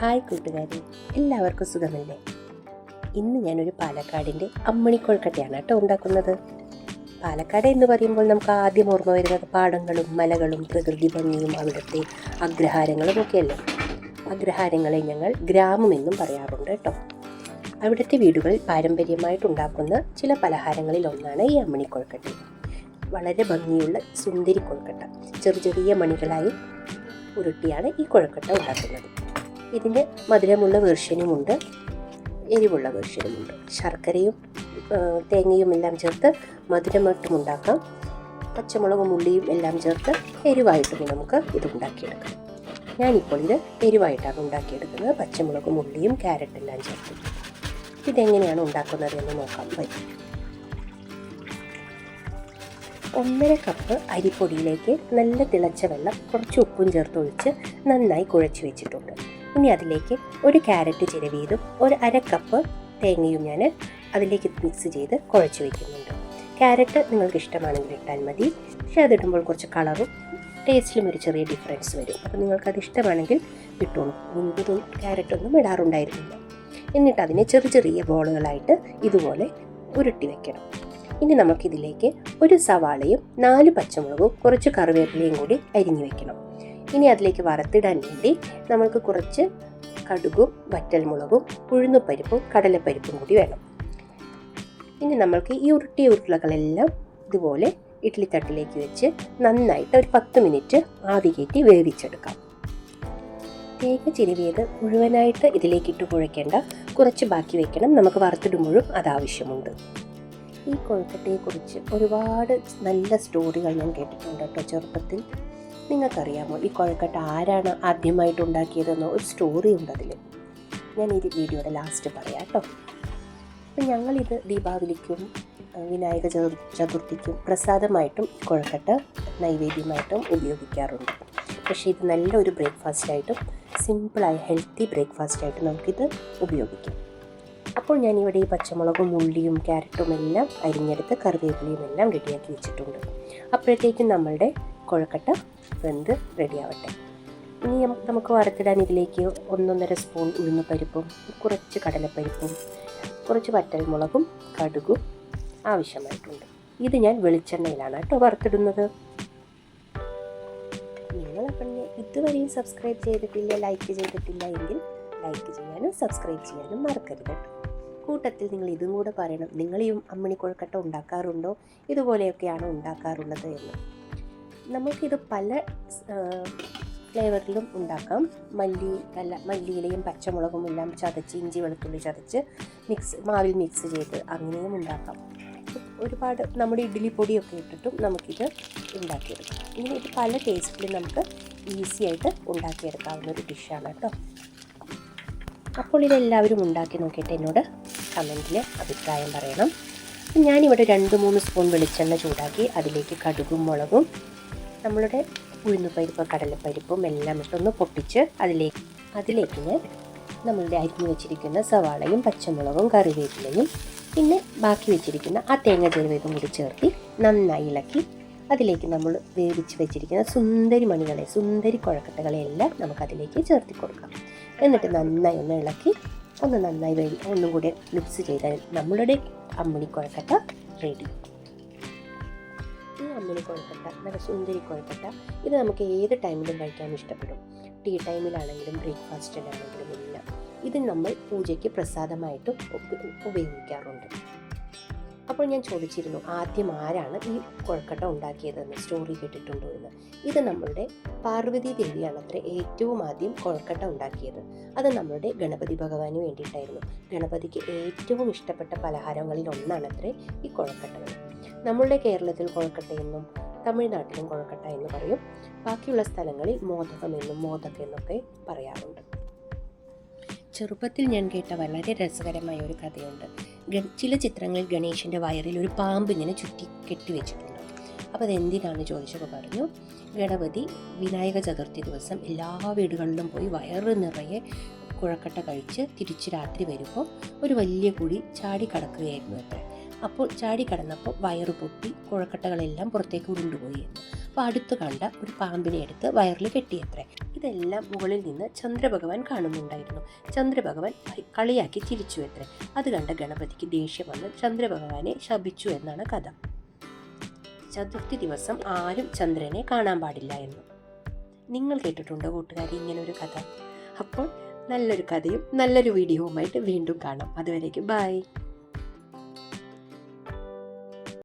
Hi കൂട്ടുകാരെ, എല്ലാവർക്കും സുഖമല്ലേ? ഇന്ന് ഞാനൊരു പാലക്കാടിൻ്റെ അമ്മിണിക്കൊഴുക്കട്ടയാണ് കേട്ടോ ഉണ്ടാക്കുന്നത്. പാലക്കാട് എന്ന് പറയുമ്പോൾ നമുക്ക് ആദ്യം ഓർമ്മ വരുന്നത് പാടങ്ങളും മലകളും പ്രകൃതി ഭംഗിയും അവിടുത്തെ അഗ്രഹാരങ്ങളും ഒക്കെയല്ലേ. അഗ്രഹാരങ്ങളെ ഞങ്ങൾ ഗ്രാമമെന്നും പറയാറുണ്ട് കേട്ടോ. അവിടുത്തെ വീടുകളിൽ പാരമ്പര്യമായിട്ടുണ്ടാക്കുന്ന ചില പലഹാരങ്ങളിൽ ഒന്നാണ് ഈ അമ്മിണിക്കൊഴുക്കട്ട. വളരെ ഭംഗിയുള്ള സുന്ദരി കൊഴുക്കട്ട ചെറിയ ചെറിയ മണികളായി ഉരുട്ടിയാണ് ഈ കൊഴുക്കട്ട ഉണ്ടാക്കുന്നത്. ഇതിൻ്റെ മധുരമുള്ള വേർഷനുമുണ്ട്, എരിവുള്ള വേർഷനുമുണ്ട്. ശർക്കരയും തേങ്ങയും എല്ലാം ചേർത്ത് മധുരമായിട്ടും ഉണ്ടാക്കാം. പച്ചമുളകും ഉള്ളിയും എല്ലാം ചേർത്ത് എരിവായിട്ടും നമുക്ക് ഇത് ഉണ്ടാക്കിയെടുക്കാം. ഞാനിപ്പോൾ ഇത് എരിവായിട്ടാണ് ഉണ്ടാക്കിയെടുക്കുന്നത്. പച്ചമുളകും ഉള്ളിയും ക്യാരറ്റെല്ലാം ചേർത്ത്. ഇതെങ്ങനെയാണ് ഉണ്ടാക്കുന്നത് എന്ന് നോക്കാം. വരും 1.5 കപ്പ് അരിപ്പൊടിയിലേക്ക് നല്ല തിളച്ച വെള്ളം കുറച്ച് ഉപ്പും ചേർത്തൊഴിച്ച് നന്നായി കുഴച്ച് വെച്ചിട്ടുണ്ട്. ഇനി അതിലേക്ക് ഒരു ക്യാരറ്റ് ചിരവിയതും ഒരു 1/2 കപ്പ് തേങ്ങയും ഞാൻ അതിലേക്ക് മിക്സ് ചെയ്ത് കുഴച്ച് വയ്ക്കുന്നുണ്ട്. ക്യാരറ്റ് നിങ്ങൾക്ക് ഇഷ്ടമാണെങ്കിൽ ഇട്ടാൽ മതി, പക്ഷേ അതിടുമ്പോൾ കുറച്ച് കളറും ടേസ്റ്റിലും ഒരു ചെറിയ ഡിഫറൻസ് വരും. അപ്പോൾ നിങ്ങൾക്കത് ഇഷ്ടമാണെങ്കിൽ ഇട്ടോളൂ. മുൻപ് ക്യാരറ്റൊന്നും ഇടാറുണ്ടായിരുന്നില്ല. എന്നിട്ട് അതിനെ ചെറിയ ചെറിയ ബോളുകളായിട്ട് ഇതുപോലെ ഉരുട്ടി വയ്ക്കണം. ഇനി നമുക്കിതിലേക്ക് ഒരു സവാളയും 4 പച്ചമുളകും കുറച്ച് കറിവേപ്പിലയും കൂടി അരിഞ്ഞു വെക്കണം. ഇനി അതിലേക്ക് വറുത്തിടാൻ വേണ്ടി നമുക്ക് കുറച്ച് കടുകും വറ്റൽമുളകും ഉഴുന്നുപരിപ്പും കടലപ്പരിപ്പും കൂടി വേണം. ഇനി നമ്മൾക്ക് ഈ ഉരുട്ടിയ ഉരുളകളെല്ലാം ഇതുപോലെ ഇഡ്ഡലിത്തട്ടിലേക്ക് വെച്ച് നന്നായിട്ട് ഒരു 10 മിനിറ്റ് ആവി കയറ്റി വേവിച്ചെടുക്കാം. തേങ്ങ ചിരവിയത് മുഴുവനായിട്ട് ഇതിലേക്കിട്ട് കുഴയ്ക്കേണ്ട, കുറച്ച് ബാക്കി വെക്കണം. നമുക്ക് വറുത്തിടുമ്പോഴും അതാവശ്യമുണ്ട്. ഈ കൊഴുക്കട്ടയെക്കുറിച്ച് ഒരുപാട് നല്ല സ്റ്റോറികൾ ഞാൻ കേട്ടിട്ടുണ്ട് കേട്ടോ ചെറുപ്പത്തിൽ. നിങ്ങൾക്കറിയാമോ ഈ കൊഴുക്കട്ട ആരാണ് ആദ്യമായിട്ട് ഉണ്ടാക്കിയതെന്നോ? ഒരു സ്റ്റോറി ഉണ്ട് അതിൽ. ഞാൻ ഈ വീഡിയോയുടെ ലാസ്റ്റ് പറയാം കേട്ടോ. അപ്പം ഞങ്ങളിത് ദീപാവലിക്കും വിനായക ചതുർത്ഥിക്കും പ്രസാദമായിട്ടും കൊഴുക്കട്ട നൈവേദ്യമായിട്ടും ഉപയോഗിക്കാറുണ്ട്. പക്ഷേ ഇത് നല്ലൊരു ബ്രേക്ക്ഫാസ്റ്റായിട്ടും സിമ്പിളായ ഹെൽത്തി ബ്രേക്ക്ഫാസ്റ്റായിട്ടും നമുക്കിത് ഉപയോഗിക്കാം. അപ്പോൾ ഞാനിവിടെ ഈ പച്ചമുളകും ഉള്ളിയും ക്യാരറ്റും എല്ലാം അരിഞ്ഞെടുത്ത് കറിവേപ്പിലയും എല്ലാം റെഡിയാക്കി വെച്ചിട്ടുണ്ട്. അപ്പോഴത്തേക്കും നമ്മളുടെ കൊഴുക്കട്ട വെന്ത് റെഡിയാവട്ടെ. ഇനി നമുക്ക് വറുത്തിടാൻ ഇതിലേക്ക് 1.5 സ്പൂൺ ഉഴുന്നുപരിപ്പും കുറച്ച് കടലപ്പരിപ്പും കുറച്ച് വറ്റൽമുളകും കടുകും ആവശ്യമായിട്ടുണ്ട്. ഇത് ഞാൻ വെളിച്ചെണ്ണയിലാണ് കേട്ടോ വറുത്തിടുന്നത്. നിങ്ങളപ്പം ഇതുവരെയും സബ്സ്ക്രൈബ് ചെയ്തിട്ടില്ല, ലൈക്ക് ചെയ്തിട്ടില്ല എങ്കിൽ ലൈക്ക് ചെയ്യാനും സബ്സ്ക്രൈബ് ചെയ്യാനും മറക്കരുത് കേട്ടോ. കൂട്ടത്തിൽ നിങ്ങൾ ഇതും കൂടെ പറയണം, നിങ്ങളെയും അമ്മിണിക്കൊഴുക്കട്ട ഉണ്ടാക്കാറുണ്ടോ, ഇതുപോലെയൊക്കെയാണോ ഉണ്ടാക്കാറുള്ളത് എന്ന്. നമുക്കിത് പല ഫ്ലേവറിലും ഉണ്ടാക്കാം. മല്ലിയിലയും പച്ചമുളകും എല്ലാം ചതച്ച് ഇഞ്ചി വെളുത്തുള്ളി ചതച്ച് മാവിൽ മിക്സ് ചെയ്ത് അങ്ങനെയും ഉണ്ടാക്കാം. ഒരുപാട് നമ്മുടെ ഇഡ്ഡലി പൊടിയൊക്കെ ഇട്ടിട്ടും നമുക്കിത് ഉണ്ടാക്കിയെടുക്കാം. ഇങ്ങനെ ഇത് പല ടേസ്റ്റിലും നമുക്ക് ഈസി ആയിട്ട് ഉണ്ടാക്കിയെടുക്കാവുന്ന ഒരു ഡിഷാണ് കേട്ടോ. അപ്പോൾ ഇതെല്ലാവരും ഉണ്ടാക്കി നോക്കിയിട്ട് എന്നോട് കമൻറ്റിൽ അഭിപ്രായം പറയണം. ഞാനിവിടെ 2-3 സ്പൂൺ വെളിച്ചെണ്ണ ചൂടാക്കി അതിലേക്ക് കടുകും മുളകും നമ്മളുടെ ഉഴുന്നുപരിപ്പ് കടലപ്പരിപ്പും എല്ലാം ഇട്ടൊന്ന് പൊട്ടിച്ച് അതിലേക്ക് ഞാൻ നമ്മളുടെ അരിഞ്ഞു വെച്ചിരിക്കുന്ന സവാളയും പച്ചമുളകും കറിവേപ്പിലയും പിന്നെ ബാക്കി വെച്ചിരിക്കുന്ന ആ തേങ്ങ ചെറുവേതും കൂടി ചേർത്തി നന്നായി ഇളക്കി അതിലേക്ക് നമ്മൾ വേവിച്ച് വെച്ചിരിക്കുന്ന സുന്ദരി കുഴക്കട്ടകളെ എല്ലാം നമുക്കതിലേക്ക് ചേർത്തി കൊടുക്കാം. എന്നിട്ട് നന്നായി ഒന്ന് ഇളക്കി നന്നായി ഒന്നും കൂടി മിക്സ് ചെയ്താൽ നമ്മളുടെ അമ്മിണിക്കൊഴുക്കട്ട റെഡി. ഈ അമ്മിണിക്കൊഴുക്കട്ട നല്ല സുന്ദരി കൊഴുക്കട്ട ഇത് നമുക്ക് ഏത് ടൈമിലും കഴിക്കാൻ ഇഷ്ടപ്പെടും. ടീ ടൈമിലാണെങ്കിലും ബ്രേക്ക്ഫാസ്റ്റിലാണെങ്കിലും എല്ലാം. ഇത് നമ്മൾ പൂജയ്ക്ക് പ്രസാദമായിട്ടും ഉപയോഗിക്കാറുണ്ട്. അപ്പോൾ ഞാൻ ചോദിച്ചിരുന്നു ആദ്യം ആരാണ് ഈ കൊഴുക്കട്ട ഉണ്ടാക്കിയതെന്ന്, സ്റ്റോറി കേട്ടിട്ടുണ്ടോ എന്ന്. ഇത് നമ്മളുടെ പാർവതി ദേവിയാണത്രേ ഏറ്റവും ആദ്യം കൊഴുക്കട്ട ഉണ്ടാക്കിയത്. അത് നമ്മളുടെ ഗണപതി ഭഗവാന് വേണ്ടിയിട്ടായിരുന്നു. ഗണപതിക്ക് ഏറ്റവും ഇഷ്ടപ്പെട്ട പലഹാരങ്ങളിൽ ഒന്നാണത്രേ ഈ കൊഴുക്കട്ടകൾ. നമ്മളുടെ കേരളത്തിൽ കൊഴുക്കട്ടയെന്നും തമിഴ്നാട്ടിലും കൊഴുക്കട്ട എന്ന് പറയും. ബാക്കിയുള്ള സ്ഥലങ്ങളിൽ മോദകം എന്നൊക്കെ പറയാറുണ്ട്. ചെറുപ്പത്തിൽ ഞാൻ കേട്ട വളരെ രസകരമായ ഒരു കഥയുണ്ട്. ചില ചിത്രങ്ങളിൽ ഗണേശൻ്റെ വയറിൽ ഒരു പാമ്പ് ഇങ്ങനെ ചുറ്റി കെട്ടിവെച്ചിട്ടുണ്ട്. അപ്പോൾ അതെന്തിനാണ് ചോദിച്ചപ്പോൾ പറഞ്ഞു, ഗണപതി വിനായക ചതുർത്ഥി ദിവസം എല്ലാ വീടുകളിലും പോയി വയറ് നിറയെ കുഴക്കട്ട കഴിച്ച് തിരിച്ച് രാത്രി വരുമ്പോൾ ഒരു വലിയ കുഴി ചാടി കടക്കുകയായിരുന്നു അത്ര. അപ്പോൾ ചാടി കടന്നപ്പോൾ വയറ് പൊട്ടി കുഴക്കട്ടകളെല്ലാം പുറത്തേക്ക് ഉരുണ്ടുപോയി. അപ്പോൾ അടുത്ത് കണ്ട ഒരു പാമ്പിനെ എടുത്ത് വയറിൽ കെട്ടിയത്രേ. ഇതെല്ലാം മുകളിൽ നിന്ന് ചന്ദ്രഭഗവാൻ കാണുന്നുണ്ടായിരുന്നു. ചന്ദ്രഭഗവാൻ കളിയാക്കി ചിരിച്ചു അത്രേ. അത് കണ്ട ഗണപതിക്ക് ദേഷ്യം വന്ന് ചന്ദ്രഭഗവാനെ ശപിച്ചു എന്നാണ് കഥ. ചതുർത്ഥി ദിവസം ആരും ചന്ദ്രനെ കാണാൻ പാടില്ല എന്ന്. നിങ്ങൾ കേട്ടിട്ടുണ്ടോ കൂട്ടുകാരി ഇങ്ങനൊരു കഥ? അപ്പോൾ നല്ലൊരു കഥയും നല്ലൊരു വീഡിയോവുമായിട്ട് വീണ്ടും കാണാം. അതുവരേക്കും ബൈ.